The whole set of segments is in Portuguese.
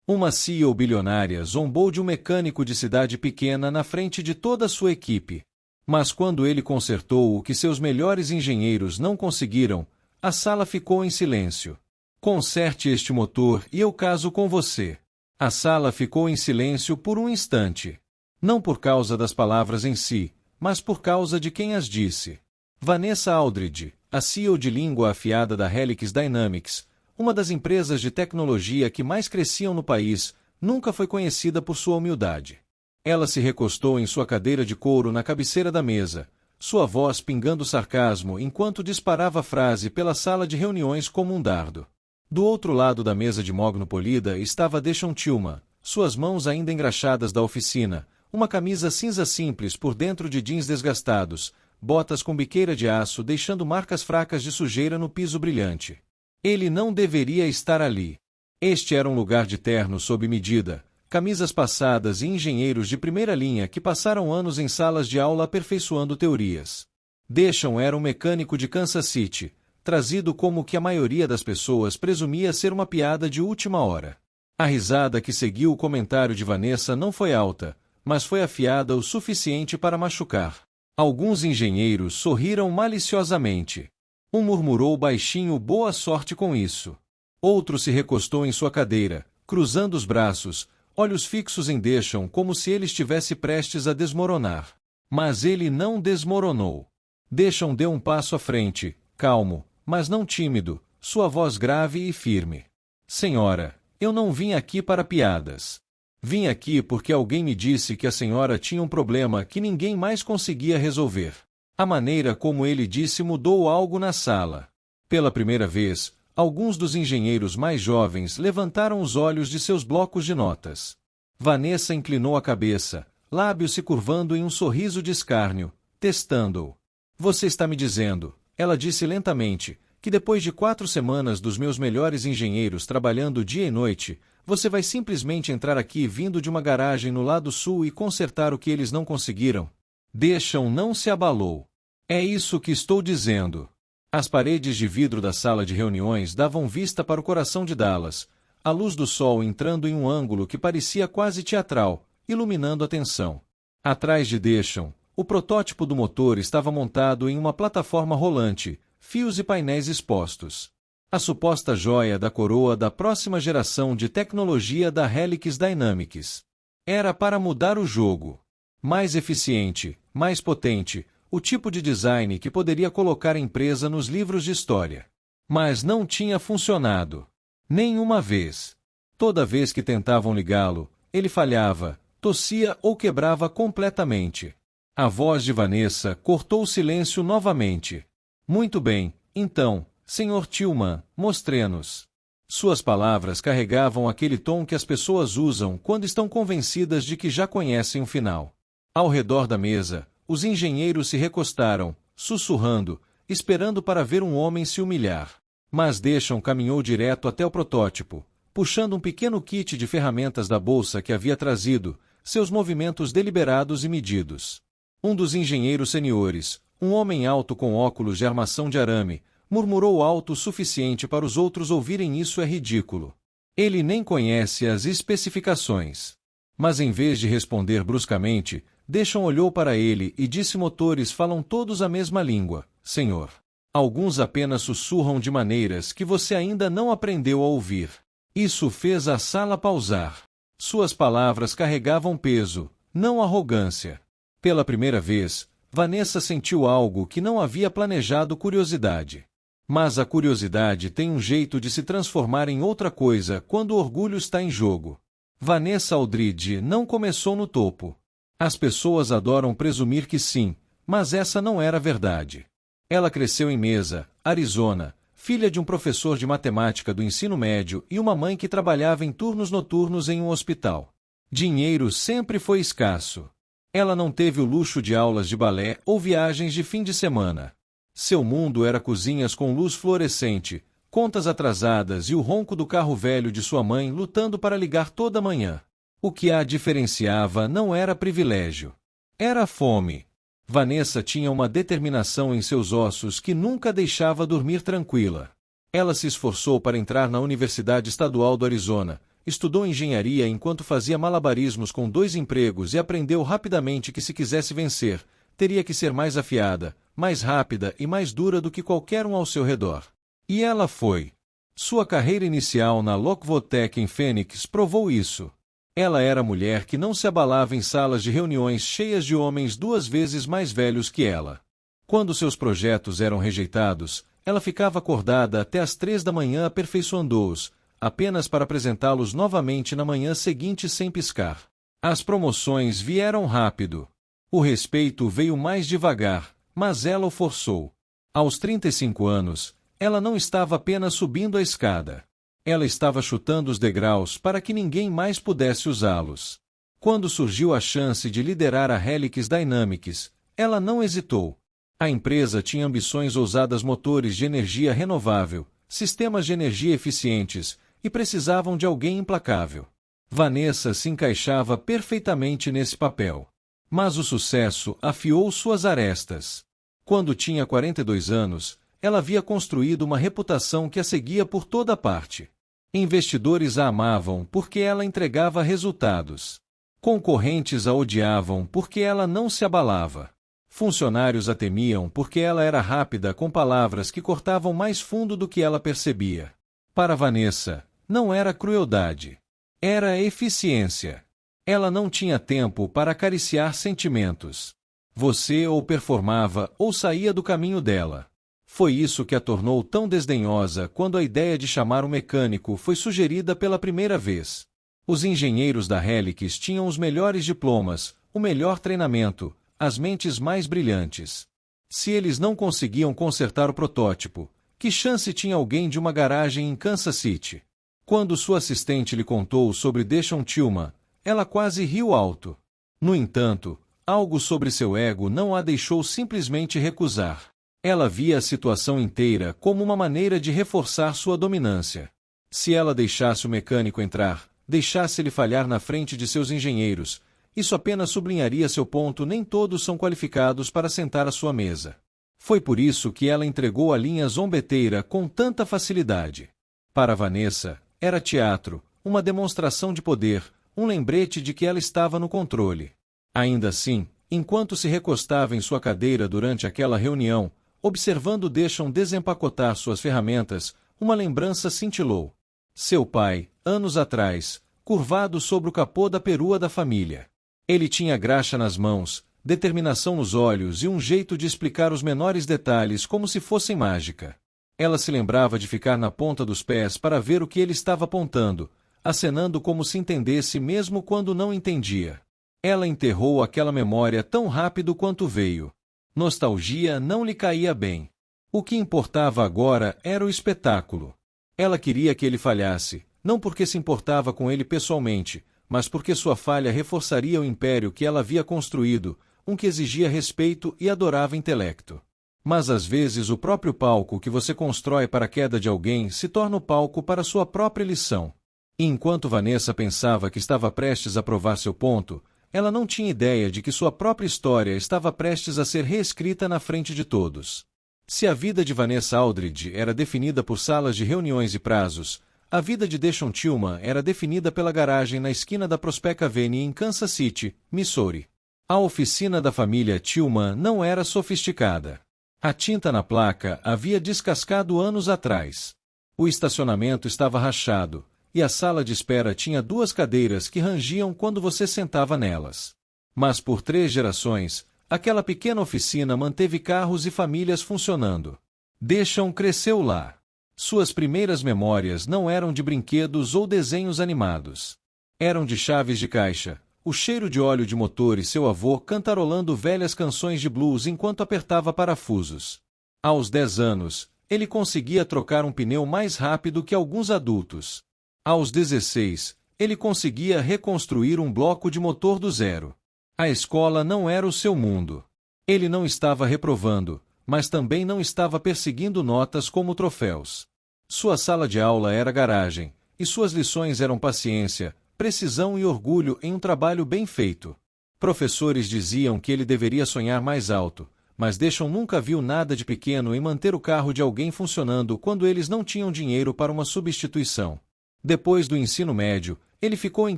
Uma CEO bilionária zombou de um mecânico de cidade pequena na frente de toda a sua equipe. Mas quando ele consertou o que seus melhores engenheiros não conseguiram, a sala ficou em silêncio. Conserte este motor e eu caso com você. A sala ficou em silêncio por um instante. Não por causa das palavras em si, mas por causa de quem as disse. Vanessa Aldridge, a CEO de língua afiada da Helix Dynamics, uma das empresas de tecnologia que mais cresciam no país, nunca foi conhecida por sua humildade. Ela se recostou em sua cadeira de couro na cabeceira da mesa, sua voz pingando sarcasmo enquanto disparava a frase pela sala de reuniões como um dardo. Do outro lado da mesa de mogno polida estava Deshaun Tillman, suas mãos ainda engraxadas da oficina, uma camisa cinza simples por dentro de jeans desgastados, botas com biqueira de aço deixando marcas fracas de sujeira no piso brilhante. Ele não deveria estar ali. Este era um lugar de terno sob medida, camisas passadas e engenheiros de primeira linha que passaram anos em salas de aula aperfeiçoando teorias. Deshaun era um mecânico de Kansas City, trazido como o que a maioria das pessoas presumia ser uma piada de última hora. A risada que seguiu o comentário de Vanessa não foi alta, mas foi afiada o suficiente para machucar. Alguns engenheiros sorriram maliciosamente. Um murmurou baixinho boa sorte com isso. Outro se recostou em sua cadeira, cruzando os braços, olhos fixos em Deshaun como se ele estivesse prestes a desmoronar. Mas ele não desmoronou. Deshaun deu um passo à frente, calmo, mas não tímido, sua voz grave e firme. Senhora, eu não vim aqui para piadas. Vim aqui porque alguém me disse que a senhora tinha um problema que ninguém mais conseguia resolver. A maneira como ele disse mudou algo na sala. Pela primeira vez, alguns dos engenheiros mais jovens levantaram os olhos de seus blocos de notas. Vanessa inclinou a cabeça, lábios se curvando em um sorriso de escárnio, testando-o. Você está me dizendo, ela disse lentamente, que depois de 4 semanas dos meus melhores engenheiros trabalhando dia e noite, você vai simplesmente entrar aqui vindo de uma garagem no lado sul e consertar o que eles não conseguiram? Deshaun não se abalou. É isso que estou dizendo. As paredes de vidro da sala de reuniões davam vista para o coração de Dallas, a luz do sol entrando em um ângulo que parecia quase teatral, iluminando a tensão. Atrás de Deshaun, o protótipo do motor estava montado em uma plataforma rolante, fios e painéis expostos. A suposta joia da coroa da próxima geração de tecnologia da Helix Dynamics. Era para mudar o jogo. Mais eficiente, mais potente, o tipo de design que poderia colocar a empresa nos livros de história. Mas não tinha funcionado. Nenhuma vez. Toda vez que tentavam ligá-lo, ele falhava, tossia ou quebrava completamente. A voz de Vanessa cortou o silêncio novamente. Muito bem, então, Sr. Tillman, mostre-nos. Suas palavras carregavam aquele tom que as pessoas usam quando estão convencidas de que já conhecem o final. Ao redor da mesa, os engenheiros se recostaram, sussurrando, esperando para ver um homem se humilhar. Mas Deshaun caminhou direto até o protótipo, puxando um pequeno kit de ferramentas da bolsa que havia trazido, seus movimentos deliberados e medidos. Um dos engenheiros seniores, um homem alto com óculos de armação de arame, murmurou alto o suficiente para os outros ouvirem isso é ridículo. Ele nem conhece as especificações. Mas em vez de responder bruscamente, Deshaun olhou para ele e disse: motores falam todos a mesma língua, senhor. Alguns apenas sussurram de maneiras que você ainda não aprendeu a ouvir. Isso fez a sala pausar. Suas palavras carregavam peso, não arrogância. Pela primeira vez, Vanessa sentiu algo que não havia planejado: curiosidade. Mas a curiosidade tem um jeito de se transformar em outra coisa quando o orgulho está em jogo. Vanessa Aldridge não começou no topo. As pessoas adoram presumir que sim, mas essa não era a verdade. Ela cresceu em Mesa, Arizona, filha de um professor de matemática do ensino médio e uma mãe que trabalhava em turnos noturnos em um hospital. Dinheiro sempre foi escasso. Ela não teve o luxo de aulas de balé ou viagens de fim de semana. Seu mundo era cozinhas com luz fluorescente, contas atrasadas e o ronco do carro velho de sua mãe lutando para ligar toda manhã. O que a diferenciava não era privilégio. Era fome. Vanessa tinha uma determinação em seus ossos que nunca deixava dormir tranquila. Ela se esforçou para entrar na Universidade Estadual do Arizona, estudou engenharia enquanto fazia malabarismos com 2 empregos e aprendeu rapidamente que se quisesse vencer, teria que ser mais afiada, mais rápida e mais dura do que qualquer um ao seu redor. E ela foi. Sua carreira inicial na Lockwood Tech em Phoenix provou isso. Ela era a mulher que não se abalava em salas de reuniões cheias de homens 2 vezes mais velhos que ela. Quando seus projetos eram rejeitados, ela ficava acordada até às 3 da manhã aperfeiçoando-os, apenas para apresentá-los novamente na manhã seguinte sem piscar. As promoções vieram rápido. O respeito veio mais devagar, mas ela o forçou. Aos 35 anos, ela não estava apenas subindo a escada. Ela estava chutando os degraus para que ninguém mais pudesse usá-los. Quando surgiu a chance de liderar a Helix Dynamics, ela não hesitou. A empresa tinha ambições ousadas, motores de energia renovável, sistemas de energia eficientes, e precisavam de alguém implacável. Vanessa se encaixava perfeitamente nesse papel. Mas o sucesso afiou suas arestas. Quando tinha 42 anos, ela havia construído uma reputação que a seguia por toda parte. Investidores a amavam porque ela entregava resultados. Concorrentes a odiavam porque ela não se abalava. Funcionários a temiam porque ela era rápida com palavras que cortavam mais fundo do que ela percebia. Para Vanessa, não era crueldade. Era eficiência. Ela não tinha tempo para acariciar sentimentos. Você ou performava ou saía do caminho dela. Foi isso que a tornou tão desdenhosa quando a ideia de chamar um mecânico foi sugerida pela primeira vez. Os engenheiros da Helix tinham os melhores diplomas, o melhor treinamento, as mentes mais brilhantes. Se eles não conseguiam consertar o protótipo, que chance tinha alguém de uma garagem em Kansas City? Quando sua assistente lhe contou sobre Deshaun Tillman, ela quase riu alto. No entanto, algo sobre seu ego não a deixou simplesmente recusar. Ela via a situação inteira como uma maneira de reforçar sua dominância. Se ela deixasse o mecânico entrar, deixasse ele falhar na frente de seus engenheiros, isso apenas sublinharia seu ponto: nem todos são qualificados para sentar à sua mesa. Foi por isso que ela entregou a linha zombeteira com tanta facilidade. Para Vanessa, era teatro, uma demonstração de poder, um lembrete de que ela estava no controle. Ainda assim, enquanto se recostava em sua cadeira durante aquela reunião, observando Deshaun desempacotar suas ferramentas, uma lembrança cintilou. Seu pai, anos atrás, curvado sobre o capô da perua da família. Ele tinha graxa nas mãos, determinação nos olhos e um jeito de explicar os menores detalhes como se fossem mágica. Ela se lembrava de ficar na ponta dos pés para ver o que ele estava apontando, acenando como se entendesse mesmo quando não entendia. Ela enterrou aquela memória tão rápido quanto veio. Nostalgia não lhe caía bem. O que importava agora era o espetáculo. Ela queria que ele falhasse, não porque se importava com ele pessoalmente, mas porque sua falha reforçaria o império que ela havia construído, um que exigia respeito e adorava intelecto. Mas às vezes o próprio palco que você constrói para a queda de alguém se torna o palco para sua própria lição. E enquanto Vanessa pensava que estava prestes a provar seu ponto, ela não tinha ideia de que sua própria história estava prestes a ser reescrita na frente de todos. Se a vida de Vanessa Aldridge era definida por salas de reuniões e prazos, a vida de Deshaun Tillman era definida pela garagem na esquina da Prospect Avenue em Kansas City, Missouri. A oficina da família Tillman não era sofisticada. A tinta na placa havia descascado anos atrás. O estacionamento estava rachado, e a sala de espera tinha 2 cadeiras que rangiam quando você sentava nelas. Mas por 3 gerações, aquela pequena oficina manteve carros e famílias funcionando. Deshaun cresceu lá. Suas primeiras memórias não eram de brinquedos ou desenhos animados. Eram de chaves de caixa, o cheiro de óleo de motor e seu avô cantarolando velhas canções de blues enquanto apertava parafusos. Aos 10 anos, ele conseguia trocar um pneu mais rápido que alguns adultos. Aos 16, ele conseguia reconstruir um bloco de motor do zero. A escola não era o seu mundo. Ele não estava reprovando, mas também não estava perseguindo notas como troféus. Sua sala de aula era garagem, e suas lições eram paciência, precisão e orgulho em um trabalho bem feito. Professores diziam que ele deveria sonhar mais alto, mas Deshaun nunca viu nada de pequeno em manter o carro de alguém funcionando quando eles não tinham dinheiro para uma substituição. Depois do ensino médio, ele ficou em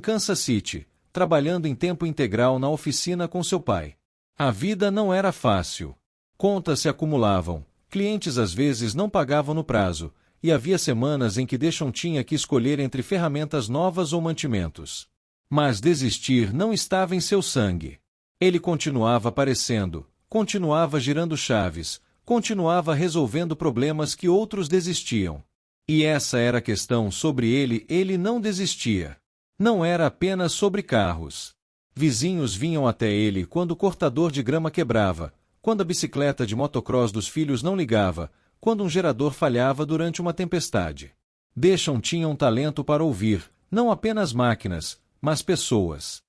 Kansas City, trabalhando em tempo integral na oficina com seu pai. A vida não era fácil. Contas se acumulavam, clientes às vezes não pagavam no prazo, e havia semanas em que Deschon tinha que escolher entre ferramentas novas ou mantimentos. Mas desistir não estava em seu sangue. Ele continuava aparecendo, continuava girando chaves, continuava resolvendo problemas que outros desistiam. E essa era a questão sobre ele não desistia. Não era apenas sobre carros. Vizinhos vinham até ele quando o cortador de grama quebrava, quando a bicicleta de motocross dos filhos não ligava, quando um gerador falhava durante uma tempestade. Deschon tinha um talento para ouvir, não apenas máquinas, mas pessoas.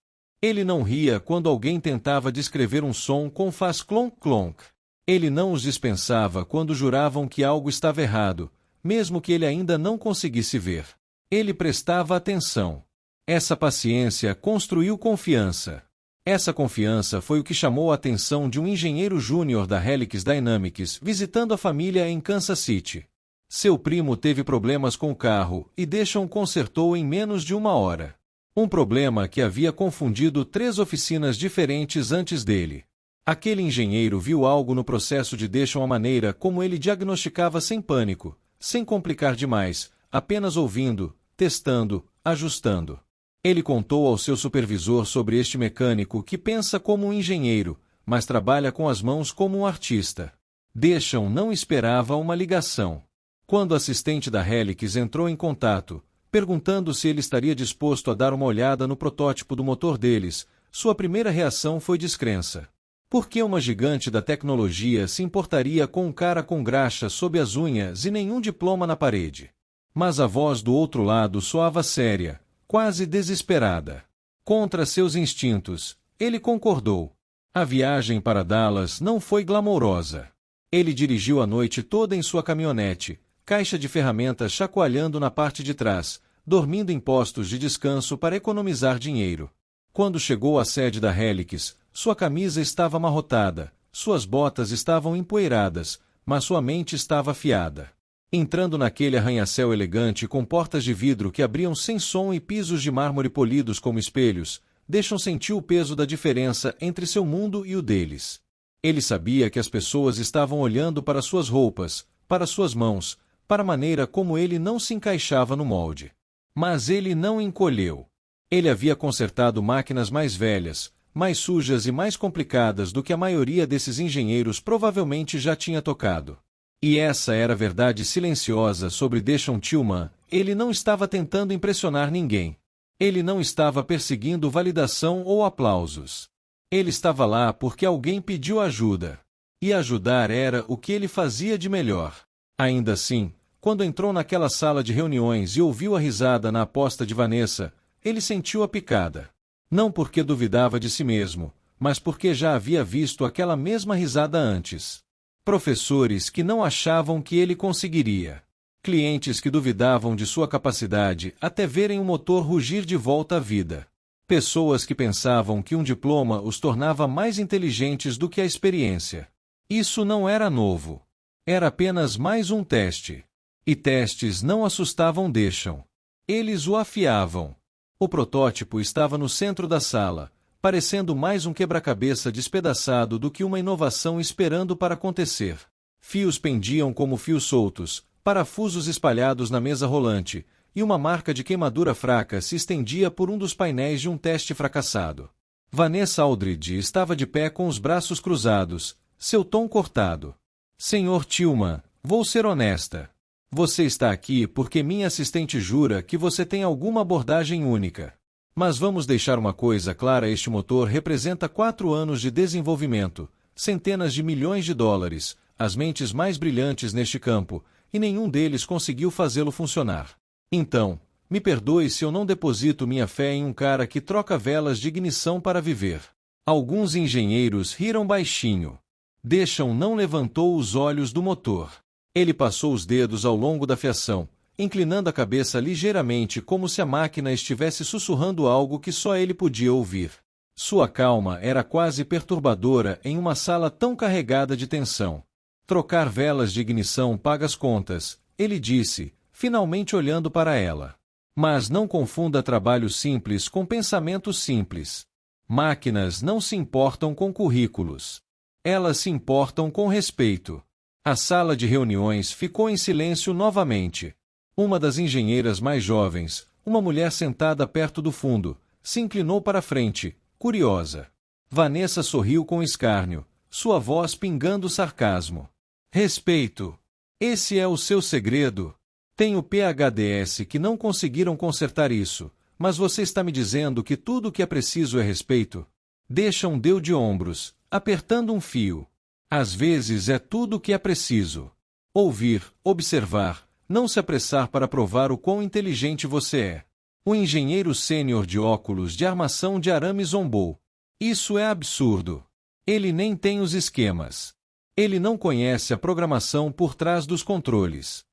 Ele não ria quando alguém tentava descrever um som com faz clonk-clonk. Ele não os dispensava quando juravam que algo estava errado, mesmo que ele ainda não conseguisse ver. Ele prestava atenção. Essa paciência construiu confiança. Essa confiança foi o que chamou a atenção de um engenheiro júnior da Helix Dynamics visitando a família em Kansas City. Seu primo teve problemas com o carro e Deschon consertou em menos de uma hora. Um problema que havia confundido 3 oficinas diferentes antes dele. Aquele engenheiro viu algo no processo de Deschon, a maneira como ele diagnosticava sem pânico, sem complicar demais, apenas ouvindo, testando, ajustando. Ele contou ao seu supervisor sobre este mecânico que pensa como um engenheiro, mas trabalha com as mãos como um artista. Deschon não esperava uma ligação. Quando o assistente da Helix entrou em contato, perguntando se ele estaria disposto a dar uma olhada no protótipo do motor deles, sua primeira reação foi descrença. Por que uma gigante da tecnologia se importaria com um cara com graxa sob as unhas e nenhum diploma na parede? Mas a voz do outro lado soava séria, quase desesperada. Contra seus instintos, ele concordou. A viagem para Dallas não foi glamourosa. Ele dirigiu a noite toda em sua caminhonete, caixa de ferramentas chacoalhando na parte de trás, dormindo em postos de descanso para economizar dinheiro. Quando chegou à sede da Helix, sua camisa estava amarrotada, suas botas estavam empoeiradas, mas sua mente estava afiada. Entrando naquele arranha-céu elegante com portas de vidro que abriam sem som e pisos de mármore polidos como espelhos, Deschon sentiu o peso da diferença entre seu mundo e o deles. Ele sabia que as pessoas estavam olhando para suas roupas, para suas mãos, para a maneira como ele não se encaixava no molde. Mas ele não encolheu. Ele havia consertado máquinas mais velhas, mais sujas e mais complicadas do que a maioria desses engenheiros provavelmente já tinha tocado. E essa era a verdade silenciosa sobre Deschon Tillman. Ele não estava tentando impressionar ninguém. Ele não estava perseguindo validação ou aplausos. Ele estava lá porque alguém pediu ajuda. E ajudar era o que ele fazia de melhor. Ainda assim, quando entrou naquela sala de reuniões e ouviu a risada na aposta de Vanessa, ele sentiu a picada. Não porque duvidava de si mesmo, mas porque já havia visto aquela mesma risada antes. Professores que não achavam que ele conseguiria. Clientes que duvidavam de sua capacidade até verem o motor rugir de volta à vida. Pessoas que pensavam que um diploma os tornava mais inteligentes do que a experiência. Isso não era novo. Era apenas mais um teste. E testes não assustavam Deschon. Eles o afiavam. O protótipo estava no centro da sala, parecendo mais um quebra-cabeça despedaçado do que uma inovação esperando para acontecer. Fios pendiam como fios soltos, parafusos espalhados na mesa rolante, e uma marca de queimadura fraca se estendia por um dos painéis de um teste fracassado. Vanessa Aldridge estava de pé com os braços cruzados, seu tom cortado. Senhor Tillman, vou ser honesta. Você está aqui porque minha assistente jura que você tem alguma abordagem única. Mas vamos deixar uma coisa clara: este motor representa 4 anos de desenvolvimento, centenas de milhões de dólares, as mentes mais brilhantes neste campo, e nenhum deles conseguiu fazê-lo funcionar. Então, me perdoe se eu não deposito minha fé em um cara que troca velas de ignição para viver. Alguns engenheiros riram baixinho. Deschon não levantou os olhos do motor. Ele passou os dedos ao longo da fiação, inclinando a cabeça ligeiramente como se a máquina estivesse sussurrando algo que só ele podia ouvir. Sua calma era quase perturbadora em uma sala tão carregada de tensão. Trocar velas de ignição paga as contas, ele disse, finalmente olhando para ela. Mas não confunda trabalho simples com pensamento simples. Máquinas não se importam com currículos. Elas se importam com respeito. A sala de reuniões ficou em silêncio novamente. Uma das engenheiras mais jovens, uma mulher sentada perto do fundo, se inclinou para a frente, curiosa. Vanessa sorriu com escárnio, sua voz pingando sarcasmo. Respeito. Esse é o seu segredo? Tenho PhDs que não conseguiram consertar isso, mas você está me dizendo que tudo o que é preciso é respeito? Deu de ombros, apertando um fio. Às vezes é tudo o que é preciso. Ouvir, observar, não se apressar para provar o quão inteligente você é. O engenheiro sênior de óculos de armação de arame zombou. Isso é absurdo. Ele nem tem os esquemas. Ele não conhece a programação por trás dos controles.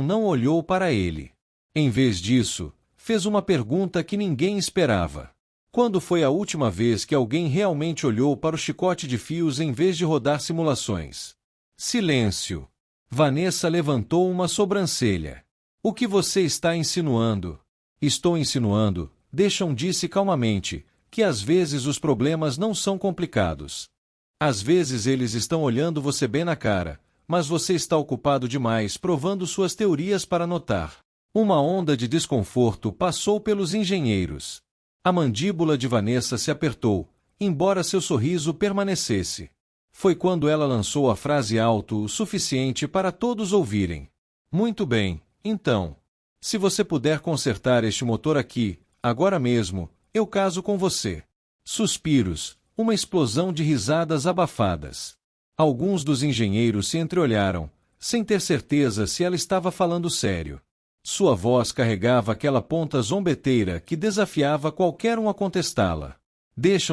Não olhou para ele. Em vez disso, fez uma pergunta que ninguém esperava. Quando foi a última vez que alguém realmente olhou para o chicote de fios em vez de rodar simulações? Silêncio. Vanessa levantou uma sobrancelha. O que você está insinuando? Estou insinuando, disse calmamente, que às vezes os problemas não são complicados. Às vezes eles estão olhando você bem na cara, mas você está ocupado demais provando suas teorias para notar. Uma onda de desconforto passou pelos engenheiros. A mandíbula de Vanessa se apertou, embora seu sorriso permanecesse. Foi quando ela lançou a frase alto o suficiente para todos ouvirem. Muito bem, então. Se você puder consertar este motor aqui, agora mesmo, eu caso com você. Suspiros, uma explosão de risadas abafadas. Alguns dos engenheiros se entreolharam, sem ter certeza se ela estava falando sério. Sua voz carregava aquela ponta zombeteira que desafiava qualquer um a contestá-la.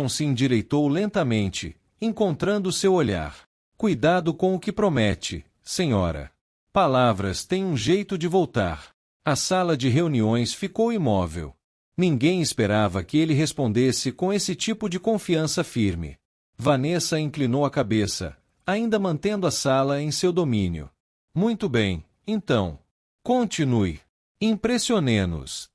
Se endireitou lentamente, encontrando seu olhar. Cuidado com o que promete, senhora. Palavras têm um jeito de voltar. A sala de reuniões ficou imóvel. Ninguém esperava que ele respondesse com esse tipo de confiança firme. Vanessa inclinou a cabeça, ainda mantendo a sala em seu domínio. Muito bem, então. Continue. Impressione-nos.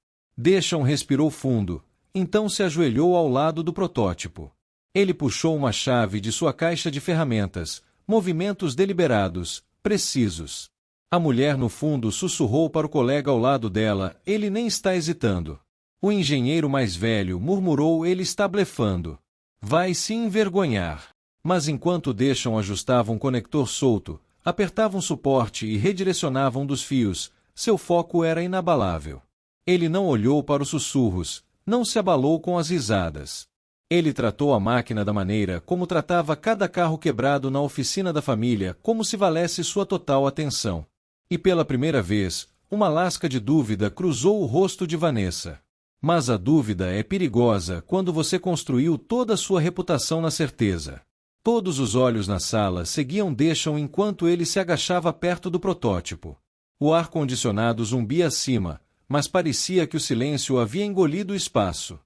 Respirou fundo, então se ajoelhou ao lado do protótipo. Ele puxou uma chave de sua caixa de ferramentas, movimentos deliberados, precisos. A mulher no fundo sussurrou para o colega ao lado dela, ele nem está hesitando. O engenheiro mais velho murmurou, ele está blefando. Vai se envergonhar. Mas enquanto ajustava um conector solto, apertavam suporte e redirecionavam dos fios, seu foco era inabalável. Ele não olhou para os sussurros, não se abalou com as risadas. Ele tratou a máquina da maneira como tratava cada carro quebrado na oficina da família, como se valesse sua total atenção. E pela primeira vez, uma lasca de dúvida cruzou o rosto de Vanessa. Mas a dúvida é perigosa quando você construiu toda a sua reputação na certeza. Todos os olhos na sala seguiam enquanto ele se agachava perto do protótipo. O ar-condicionado zumbia acima, mas parecia que o silêncio havia engolido o espaço.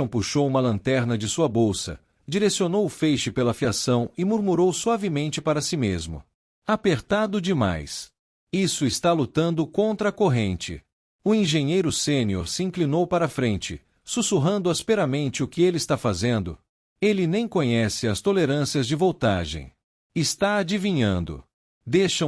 Puxou uma lanterna de sua bolsa, direcionou o feixe pela fiação e murmurou suavemente para si mesmo. Apertado demais. Isso está lutando contra a corrente. O engenheiro sênior se inclinou para a frente, sussurrando asperamente o que ele está fazendo. Ele nem conhece as tolerâncias de voltagem. Está adivinhando.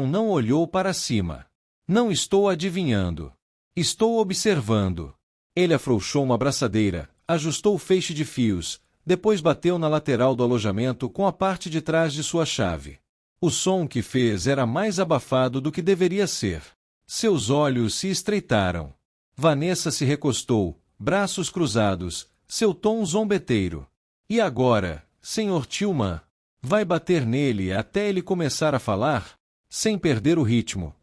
Não olhou para cima. Não estou adivinhando. Estou observando. Ele afrouxou uma braçadeira, ajustou o feixe de fios, depois bateu na lateral do alojamento com a parte de trás de sua chave. O som que fez era mais abafado do que deveria ser. Seus olhos se estreitaram. Vanessa se recostou, braços cruzados, seu tom zombeteiro. E agora, Sr. Tillman? Vai bater nele até ele começar a falar? Sem perder o ritmo,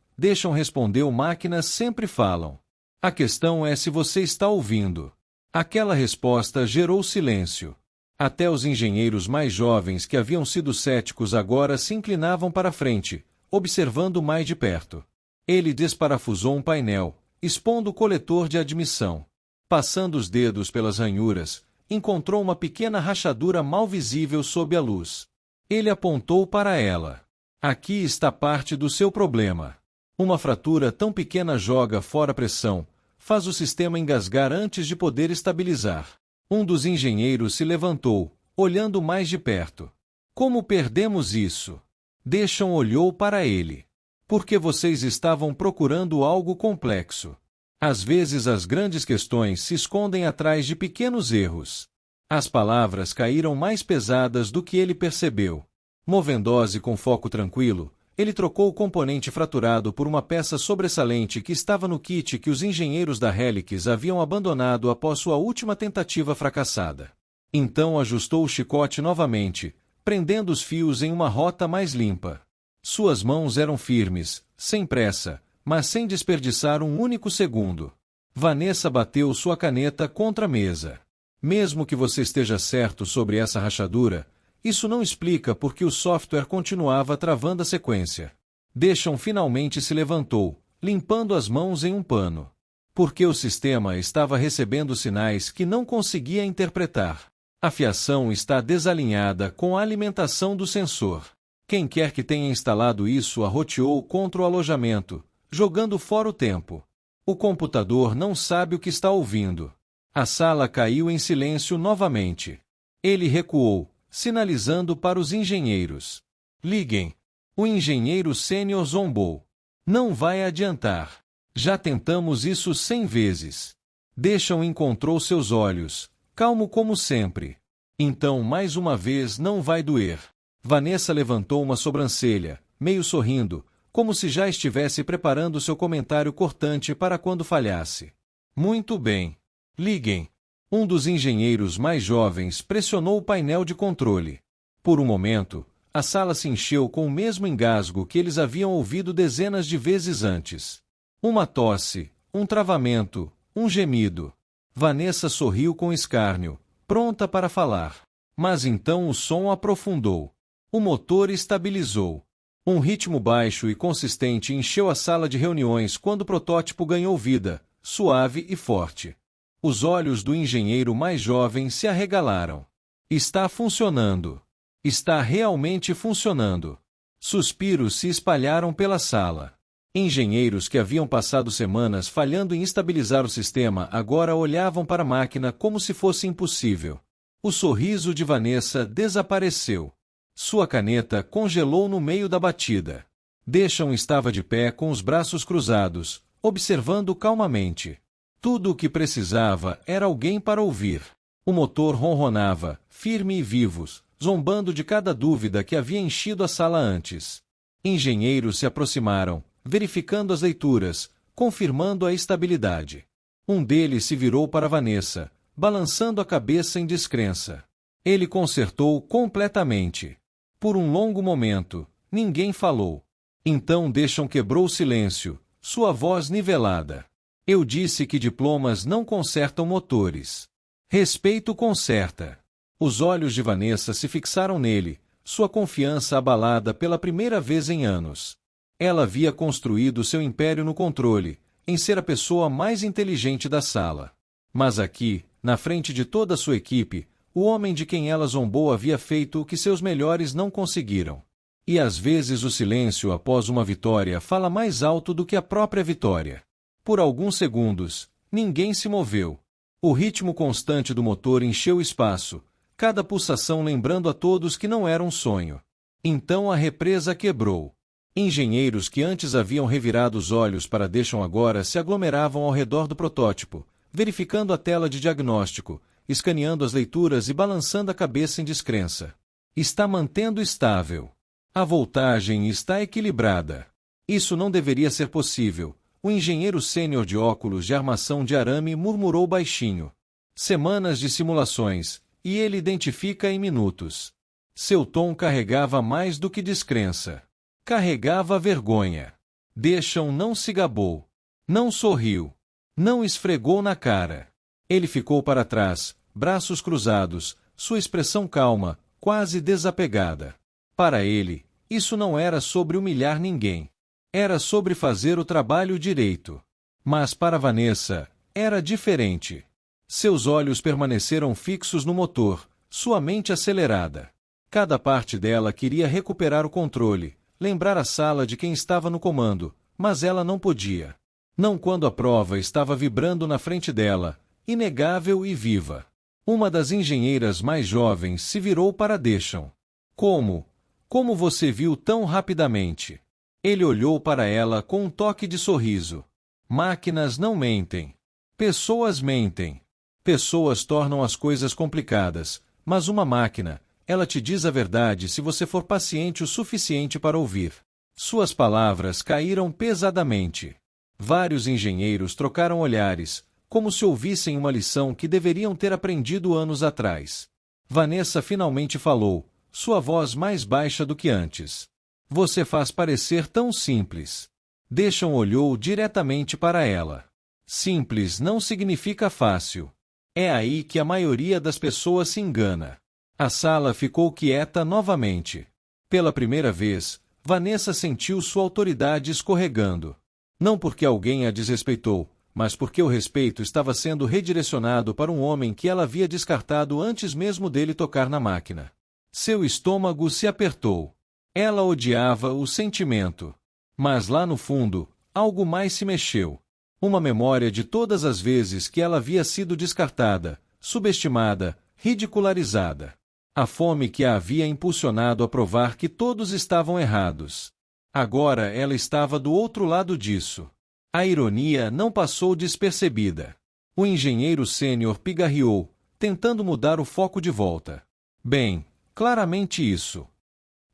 respondeu, máquinas sempre falam. A questão é se você está ouvindo. Aquela resposta gerou silêncio. Até os engenheiros mais jovens que haviam sido céticos agora se inclinavam para a frente, observando mais de perto. Ele desparafusou um painel, expondo o coletor de admissão. Passando os dedos pelas ranhuras, encontrou uma pequena rachadura mal visível sob a luz. Ele apontou para ela. Aqui está parte do seu problema. Uma fratura tão pequena joga fora a pressão, faz o sistema engasgar antes de poder estabilizar. Um dos engenheiros se levantou, olhando mais de perto. Como perdemos isso? Deschamps olhou para ele. Porque vocês estavam procurando algo complexo. Às vezes as grandes questões se escondem atrás de pequenos erros. As palavras caíram mais pesadas do que ele percebeu. Movendo-se com foco tranquilo, ele trocou o componente fraturado por uma peça sobressalente que estava no kit que os engenheiros da Helix haviam abandonado após sua última tentativa fracassada. Então ajustou o chicote novamente, prendendo os fios em uma rota mais limpa. Suas mãos eram firmes, sem pressa, mas sem desperdiçar um único segundo. Vanessa bateu sua caneta contra a mesa. Mesmo que você esteja certo sobre essa rachadura, isso não explica por que o software continuava travando a sequência. Deschamps finalmente se levantou, limpando as mãos em um pano. Porque o sistema estava recebendo sinais que não conseguia interpretar. A fiação está desalinhada com a alimentação do sensor. Quem quer que tenha instalado isso arroteou contra o alojamento, jogando fora o tempo. O computador não sabe o que está ouvindo. A sala caiu em silêncio novamente. Ele recuou, sinalizando para os engenheiros. Liguem. O engenheiro sênior zombou. Não vai adiantar. Já tentamos isso 100 vezes. Deschamps encontrou seus olhos, calmo como sempre. Então mais uma vez não vai doer. Vanessa levantou uma sobrancelha, meio sorrindo, como se já estivesse preparando seu comentário cortante para quando falhasse. Muito bem. Liguem. Um dos engenheiros mais jovens pressionou o painel de controle. Por um momento, a sala se encheu com o mesmo engasgo que eles haviam ouvido dezenas de vezes antes. Uma tosse, um travamento, um gemido. Vanessa sorriu com escárnio, pronta para falar. Mas então o som aprofundou. O motor estabilizou. Um ritmo baixo e consistente encheu a sala de reuniões quando o protótipo ganhou vida, suave e forte. Os olhos do engenheiro mais jovem se arregalaram. Está funcionando. Está realmente funcionando. Suspiros se espalharam pela sala. Engenheiros que haviam passado semanas falhando em estabilizar o sistema agora olhavam para a máquina como se fosse impossível. O sorriso de Vanessa desapareceu. Sua caneta congelou no meio da batida. Deschamps estava de pé com os braços cruzados, observando calmamente. Tudo o que precisava era alguém para ouvir. O motor ronronava, firme e vivo, zombando de cada dúvida que havia enchido a sala antes. Engenheiros se aproximaram, verificando as leituras, confirmando a estabilidade. Um deles se virou para Vanessa, balançando a cabeça em descrença. Ele consertou completamente. Por um longo momento, ninguém falou. Então Deschamps quebrou o silêncio, sua voz nivelada. Eu disse que diplomas não consertam motores. Respeito conserta. Os olhos de Vanessa se fixaram nele, sua confiança abalada pela primeira vez em anos. Ela havia construído seu império no controle, em ser a pessoa mais inteligente da sala. Mas aqui, na frente de toda a sua equipe, o homem de quem ela zombou havia feito o que seus melhores não conseguiram. E às vezes o silêncio após uma vitória fala mais alto do que a própria vitória. Por alguns segundos, ninguém se moveu. O ritmo constante do motor encheu o espaço, cada pulsação lembrando a todos que não era um sonho. Então a represa quebrou. Engenheiros que antes haviam revirado os olhos para Deschamps agora se aglomeravam ao redor do protótipo, verificando a tela de diagnóstico, escaneando as leituras e balançando a cabeça em descrença. Está mantendo estável. A voltagem está equilibrada. Isso não deveria ser possível. O engenheiro sênior de óculos de armação de arame murmurou baixinho. Semanas de simulações, e ele identifica em minutos. Seu tom carregava mais do que descrença. Carregava vergonha. Deschamps não se gabou. Não sorriu. Não esfregou na cara. Ele ficou para trás, braços cruzados, sua expressão calma, quase desapegada. Para ele, isso não era sobre humilhar ninguém. Era sobre fazer o trabalho direito. Mas para Vanessa, era diferente. Seus olhos permaneceram fixos no motor, sua mente acelerada. Cada parte dela queria recuperar o controle, lembrar a sala de quem estava no comando, mas ela não podia. Não quando a prova estava vibrando na frente dela, inegável e viva. Uma das engenheiras mais jovens se virou para Deschamps. Como? Como você viu tão rapidamente? Ele olhou para ela com um toque de sorriso. Máquinas não mentem. Pessoas mentem. Pessoas tornam as coisas complicadas, mas uma máquina, ela te diz a verdade se você for paciente o suficiente para ouvir. Suas palavras caíram pesadamente. Vários engenheiros trocaram olhares, como se ouvissem uma lição que deveriam ter aprendido anos atrás. Vanessa finalmente falou, sua voz mais baixa do que antes. Você faz parecer tão simples. Deschamps olhou diretamente para ela. Simples não significa fácil. É aí que a maioria das pessoas se engana. A sala ficou quieta novamente. Pela primeira vez, Vanessa sentiu sua autoridade escorregando. Não porque alguém a desrespeitou, mas porque o respeito estava sendo redirecionado para um homem que ela havia descartado antes mesmo dele tocar na máquina. Seu estômago se apertou. Ela odiava o sentimento. Mas lá no fundo, algo mais se mexeu. Uma memória de todas as vezes que ela havia sido descartada, subestimada, ridicularizada. A fome que a havia impulsionado a provar que todos estavam errados. Agora ela estava do outro lado disso. A ironia não passou despercebida. O engenheiro sênior pigarreou, tentando mudar o foco de volta. Bem, claramente isso.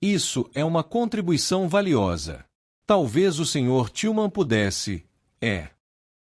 Isso é uma contribuição valiosa. Talvez o Sr. Tillman pudesse,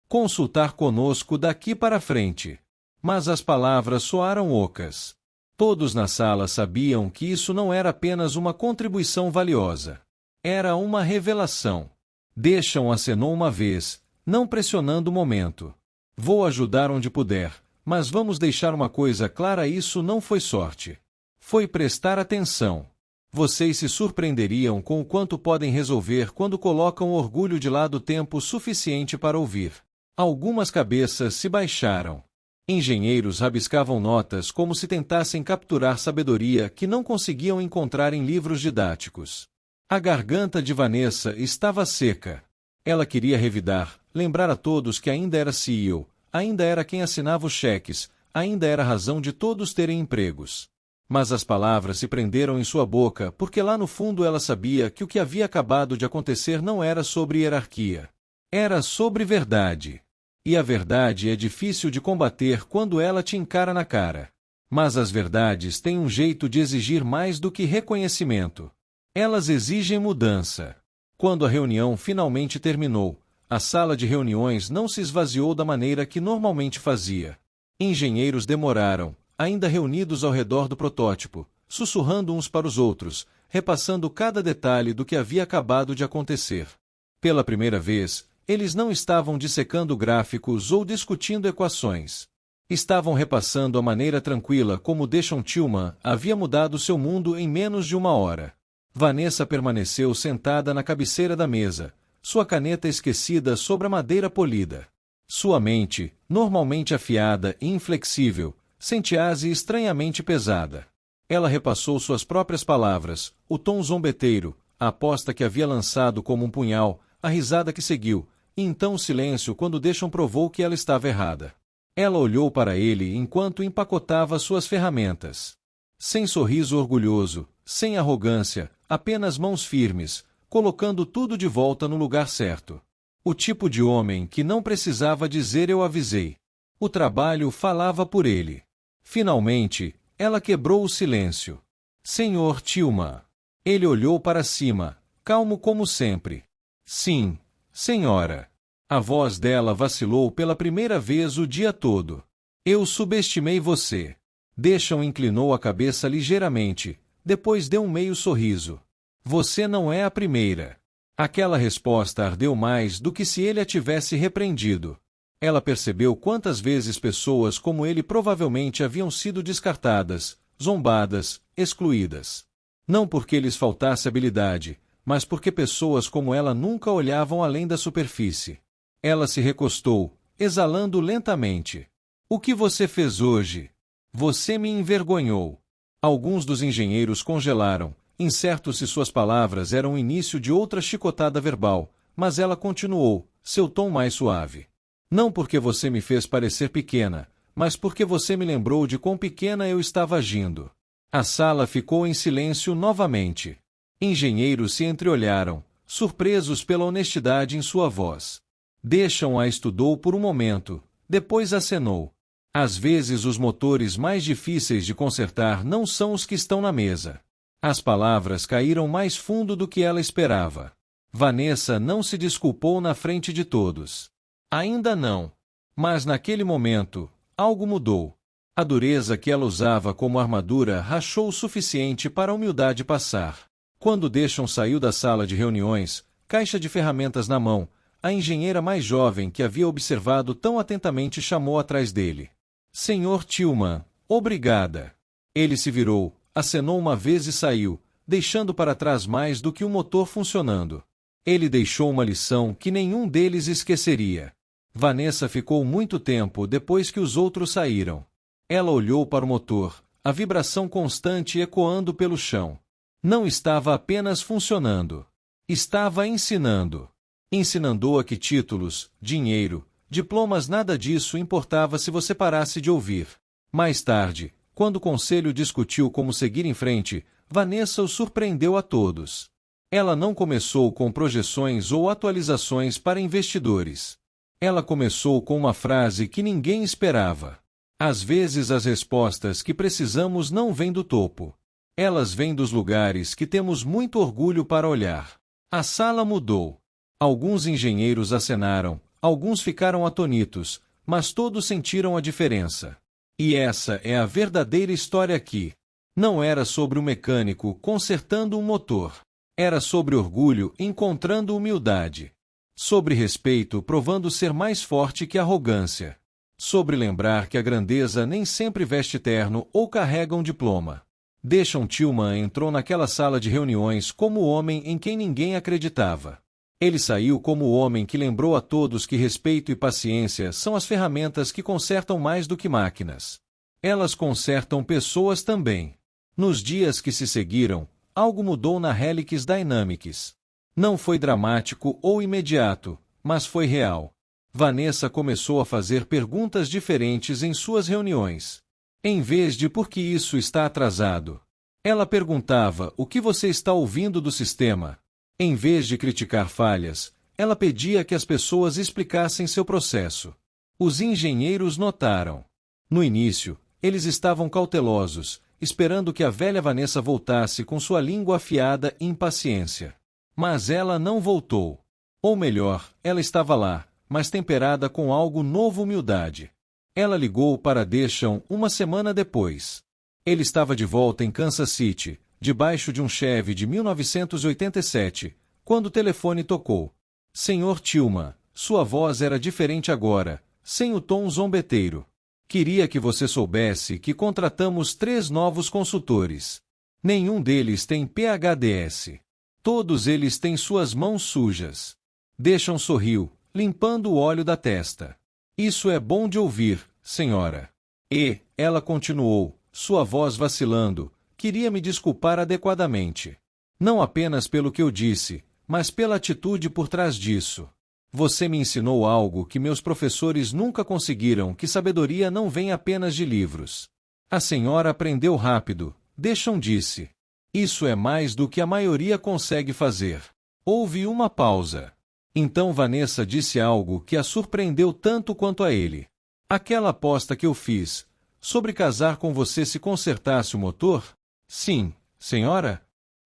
consultar conosco daqui para frente. Mas as palavras soaram ocas. Todos na sala sabiam que isso não era apenas uma contribuição valiosa. Era uma revelação. Deschamps acenou uma vez, não pressionando o momento. Vou ajudar onde puder, mas vamos deixar uma coisa clara: isso não foi sorte. Foi prestar atenção. Vocês se surpreenderiam com o quanto podem resolver quando colocam o orgulho de lado tempo suficiente para ouvir. Algumas cabeças se baixaram. Engenheiros rabiscavam notas como se tentassem capturar sabedoria que não conseguiam encontrar em livros didáticos. A garganta de Vanessa estava seca. Ela queria revidar, lembrar a todos que ainda era CEO, ainda era quem assinava os cheques, ainda era a razão de todos terem empregos. Mas as palavras se prenderam em sua boca porque lá no fundo ela sabia que o que havia acabado de acontecer não era sobre hierarquia. Era sobre verdade. E a verdade é difícil de combater quando ela te encara na cara. Mas as verdades têm um jeito de exigir mais do que reconhecimento. Elas exigem mudança. Quando a reunião finalmente terminou, a sala de reuniões não se esvaziou da maneira que normalmente fazia. Engenheiros demoraram, ainda reunidos ao redor do protótipo, sussurrando uns para os outros, repassando cada detalhe do que havia acabado de acontecer. Pela primeira vez, eles não estavam dissecando gráficos ou discutindo equações. Estavam repassando a maneira tranquila como Deschamps Tillman havia mudado seu mundo em menos de uma hora. Vanessa permaneceu sentada na cabeceira da mesa, sua caneta esquecida sobre a madeira polida. Sua mente, normalmente afiada e inflexível, sentia-se estranhamente pesada. Ela repassou suas próprias palavras, o tom zombeteiro, a aposta que havia lançado como um punhal, a risada que seguiu, e então o silêncio quando Deschamps provou que ela estava errada. Ela olhou para ele enquanto empacotava suas ferramentas. Sem sorriso orgulhoso, sem arrogância, apenas mãos firmes, colocando tudo de volta no lugar certo. O tipo de homem que não precisava dizer "eu avisei". O trabalho falava por ele. Finalmente, ela quebrou o silêncio. Sr. Tillman. Ele olhou para cima, calmo como sempre. Sim, senhora. A voz dela vacilou pela primeira vez o dia todo. Eu subestimei você. Deschamps inclinou a cabeça ligeiramente, depois deu um meio sorriso. Você não é a primeira. Aquela resposta ardeu mais do que se ele a tivesse repreendido. Ela percebeu quantas vezes pessoas como ele provavelmente haviam sido descartadas, zombadas, excluídas. Não porque lhes faltasse habilidade, mas porque pessoas como ela nunca olhavam além da superfície. Ela se recostou, exalando lentamente. O que você fez hoje? Você me envergonhou. Alguns dos engenheiros congelaram, incertos se suas palavras eram o início de outra chicotada verbal, mas ela continuou, seu tom mais suave. Não porque você me fez parecer pequena, mas porque você me lembrou de quão pequena eu estava agindo. A sala ficou em silêncio novamente. Engenheiros se entreolharam, surpresos pela honestidade em sua voz. Deixam-a estudou por um momento, depois acenou. Às vezes os motores mais difíceis de consertar não são os que estão na mesa. As palavras caíram mais fundo do que ela esperava. Vanessa não se desculpou na frente de todos. Ainda não. Mas naquele momento, algo mudou. A dureza que ela usava como armadura rachou o suficiente para a humildade passar. Quando Deixam saiu da sala de reuniões, caixa de ferramentas na mão, a engenheira mais jovem que havia observado tão atentamente chamou atrás dele. Senhor Tillman, obrigada. Ele se virou, acenou uma vez e saiu, deixando para trás mais do que o motor funcionando. Ele deixou uma lição que nenhum deles esqueceria. Vanessa ficou muito tempo depois que os outros saíram. Ela olhou para o motor, a vibração constante ecoando pelo chão. Não estava apenas funcionando. Estava ensinando. Ensinando a que títulos, dinheiro, diplomas, nada disso importava se você parasse de ouvir. Mais tarde, quando o conselho discutiu como seguir em frente, Vanessa os surpreendeu a todos. Ela não começou com projeções ou atualizações para investidores. Ela começou com uma frase que ninguém esperava. Às vezes as respostas que precisamos não vêm do topo. Elas vêm dos lugares que temos muito orgulho para olhar. A sala mudou. Alguns engenheiros acenaram, alguns ficaram atônitos, mas todos sentiram a diferença. E essa é a verdadeira história aqui. Não era sobre o mecânico consertando um motor. Era sobre orgulho encontrando humildade. Sobre respeito provando ser mais forte que arrogância. Sobre lembrar que a grandeza nem sempre veste terno ou carrega um diploma. Deixam Tillman entrou naquela sala de reuniões como o homem em quem ninguém acreditava. Ele saiu como o homem que lembrou a todos que respeito e paciência são as ferramentas que consertam mais do que máquinas. Elas consertam pessoas também. Nos dias que se seguiram, algo mudou na Helix Dynamics. Não foi dramático ou imediato, mas foi real. Vanessa começou a fazer perguntas diferentes em suas reuniões. Em vez de por que isso está atrasado, ela perguntava o que você está ouvindo do sistema. Em vez de criticar falhas, ela pedia que as pessoas explicassem seu processo. Os engenheiros notaram. No início, eles estavam cautelosos, esperando que a velha Vanessa voltasse com sua língua afiada e impaciência. Mas ela não voltou. Ou melhor, ela estava lá, mas temperada com algo novo, humildade. Ela ligou para Deixam uma semana depois. Ele estava de volta em Kansas City, debaixo de um Chevy de 1987, quando o telefone tocou. Senhor Tillman, sua voz era diferente agora, sem o tom zombeteiro. Queria que você soubesse que contratamos 3 novos consultores. Nenhum deles tem PhDs. Todos eles têm suas mãos sujas. Deixam sorriu, limpando o óleo da testa. Isso é bom de ouvir, senhora. E, ela continuou, sua voz vacilando, queria me desculpar adequadamente. Não apenas pelo que eu disse, mas pela atitude por trás disso. Você me ensinou algo que meus professores nunca conseguiram, que sabedoria não vem apenas de livros. A senhora aprendeu rápido, Deixam disse. Isso é mais do que a maioria consegue fazer. Houve uma pausa. Então Vanessa disse algo que a surpreendeu tanto quanto a ele. Aquela aposta que eu fiz, sobre casar com você se consertasse o motor? Sim, senhora?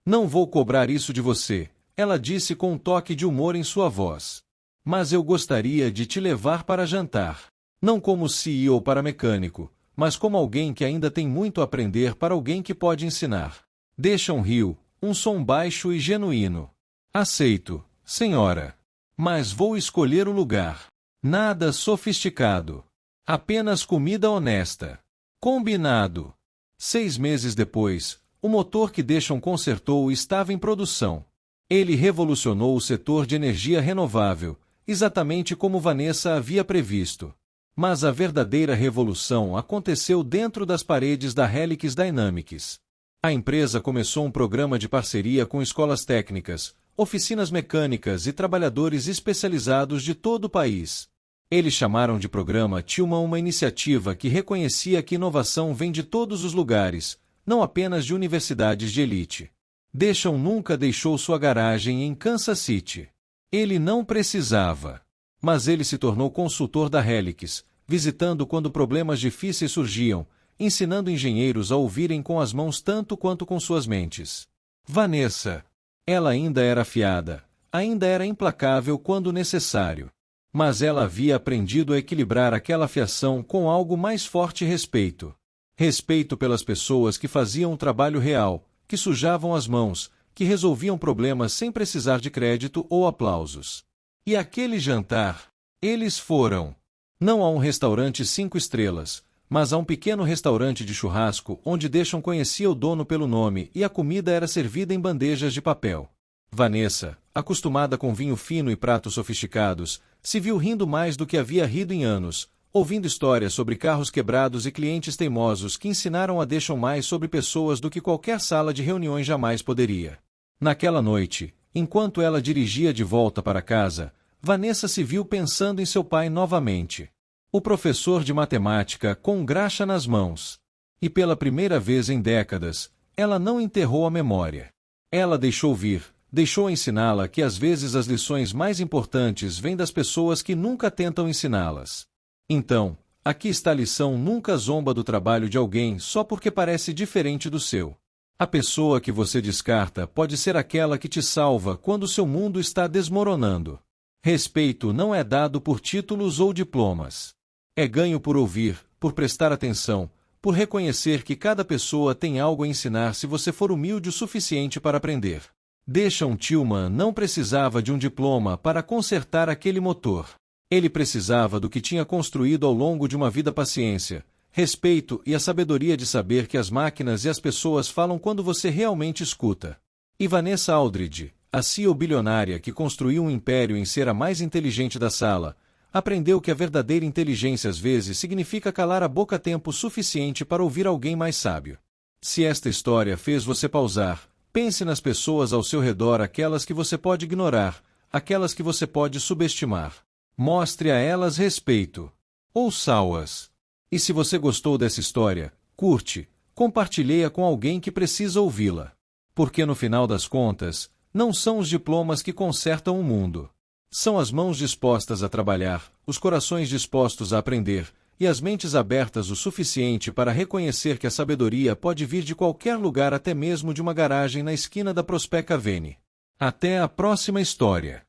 Não vou cobrar isso de você, ela disse com um toque de humor em sua voz. Mas eu gostaria de te levar para jantar. Não como CEO para mecânico, mas como alguém que ainda tem muito a aprender para alguém que pode ensinar. Deixam rio, um som baixo e genuíno. Aceito, senhora. Mas vou escolher o lugar. Nada sofisticado. Apenas comida honesta. Combinado. 6 meses depois, o motor que Deixam consertou estava em produção. Ele revolucionou o setor de energia renovável, exatamente como Vanessa havia previsto. Mas a verdadeira revolução aconteceu dentro das paredes da Helix Dynamics. A empresa começou um programa de parceria com escolas técnicas, oficinas mecânicas e trabalhadores especializados de todo o país. Eles chamaram de Programa Tillman uma iniciativa que reconhecia que inovação vem de todos os lugares, não apenas de universidades de elite. Deschamps nunca deixou sua garagem em Kansas City. Ele não precisava. Mas ele se tornou consultor da Helix, visitando quando problemas difíceis surgiam, ensinando engenheiros a ouvirem com as mãos tanto quanto com suas mentes. Vanessa. Ela ainda era afiada, ainda era implacável quando necessário. Mas ela havia aprendido a equilibrar aquela afiação com algo mais forte: respeito. Respeito pelas pessoas que faziam um trabalho real, que sujavam as mãos, que resolviam problemas sem precisar de crédito ou aplausos. E aquele jantar? Eles foram, não a um restaurante 5 estrelas, mas a um pequeno restaurante de churrasco onde Deschamps conhecia o dono pelo nome e a comida era servida em bandejas de papel. Vanessa, acostumada com vinho fino e pratos sofisticados, se viu rindo mais do que havia rido em anos, ouvindo histórias sobre carros quebrados e clientes teimosos que ensinaram a Deschamps mais sobre pessoas do que qualquer sala de reuniões jamais poderia. Naquela noite, enquanto ela dirigia de volta para casa, Vanessa se viu pensando em seu pai novamente. O professor de matemática com graxa nas mãos. E pela primeira vez em décadas, ela não enterrou a memória. Ela deixou vir, deixou ensiná-la que às vezes as lições mais importantes vêm das pessoas que nunca tentam ensiná-las. Então, aqui está a lição: nunca zomba do trabalho de alguém só porque parece diferente do seu. A pessoa que você descarta pode ser aquela que te salva quando seu mundo está desmoronando. Respeito não é dado por títulos ou diplomas. É ganho por ouvir, por prestar atenção, por reconhecer que cada pessoa tem algo a ensinar se você for humilde o suficiente para aprender. Deschamps Tillman não precisava de um diploma para consertar aquele motor. Ele precisava do que tinha construído ao longo de uma vida: paciência, respeito e a sabedoria de saber que as máquinas e as pessoas falam quando você realmente escuta. E Vanessa Aldridge, a CEO bilionária que construiu um império em ser a mais inteligente da sala, aprendeu que a verdadeira inteligência às vezes significa calar a boca tempo suficiente para ouvir alguém mais sábio. Se esta história fez você pausar, pense nas pessoas ao seu redor, aquelas que você pode ignorar, aquelas que você pode subestimar. Mostre a elas respeito. Ouça-as. E se você gostou dessa história, curte, compartilhe-a com alguém que precisa ouvi-la. Porque no final das contas, não são os diplomas que consertam o mundo. São as mãos dispostas a trabalhar, os corações dispostos a aprender, e as mentes abertas o suficiente para reconhecer que a sabedoria pode vir de qualquer lugar, até mesmo de uma garagem na esquina da Prospect Avenue. Até a próxima história.